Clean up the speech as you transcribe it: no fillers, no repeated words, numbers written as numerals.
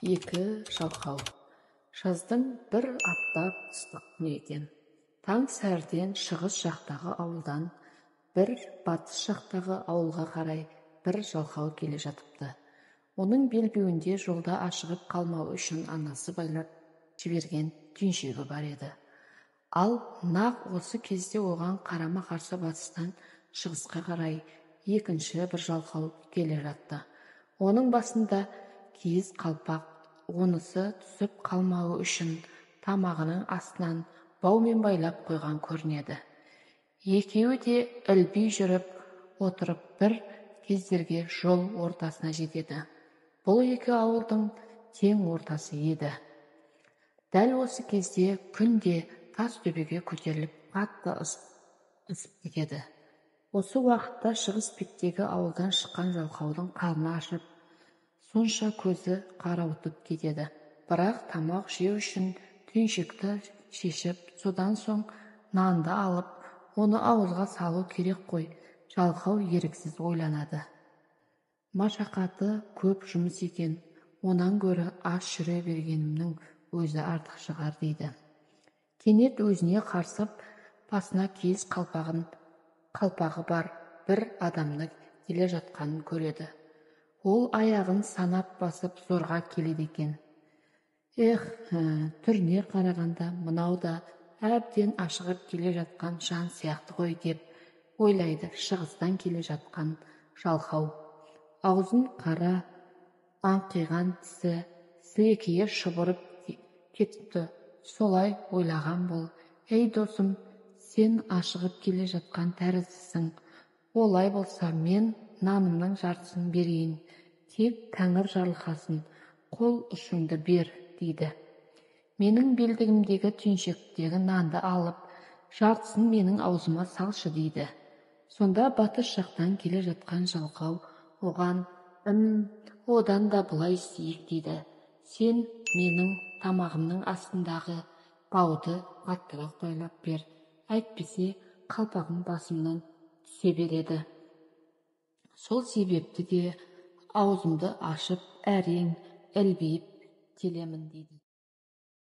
Екі жалқау. Жаздың бір аптап ыстық күні екен. Таң сәріден шығыс жақтағы ауылдан бір батыс жақтағы ауылға қарай бір жалқау келе жатыпты. Оның белбеуінде жолда ашығып қалмау үшін анасы байлап жіберген түйіншегі бар еді. Ал нақ осы кезде оған қарама-қарсы батыстан шығысқа қарай екінші бір жалқау келе жатты. Оның басында киіз қалпақ, онысы түсіп қалмауы үшін тамағының астынан баумен байлап қойған көрінеді. Екеуі де ілби жүріп отырып бір кездерге жол ортасына жетеді. Бұл екі ауылдың тең ортасы еді. Дәл осы кезде күн де тас төбеге көтеріліп қатты ысып кетеді. Осы уақытта шығыс беттегі ауылдан шыққан жалқаудың қарны ашып, сонша көзі қарауытып кетеді. Бірақ тамақ жеу үшін түйіншекті шешіп, содан соң нанды алып, оны ауызға салу керек қой. Жалқау еріксіз ойланады. Машақаты көп жұмыс екен, онан гөрі аш жүре бергенімнің өзі артық шығар дейді. Кенет өзіне қарсып, басына киіз қалпағы бар бір адамны келе жатқанын көреді. Ол аяғын санап басып зорға келеді екен. Түріне қарағанда мынау да әбден ашығып келе жатқан жан сияқты ғой деп ойлайды шығыстан келе жатқан жалқау. Аузын қара, аңқиған тісі сілекейі шұбырып кетіпті. Солай ойлаған бол. Ей досым, сен ашығып келе жатқан тәріздісің. Олай болса мен нанымның жартысын берейін. Тек Тәңір жарылқасын, қол ұшыңды бер, дейді. Менің белдігімдегі түйіншектегі нанды алып, жартысын менің аузыма салшы, дейді. Сонда батыс жақтан келе жатқан жалқау оған одан да бұлай істейік, дейді. Сен менің тамағымның астындағы бауды қаттырақ байлап бер, әйтпесе қалпағым басымнан түсе береді. Сол себепті де аузымды ашып әрең ілбейіп келемін, дейді.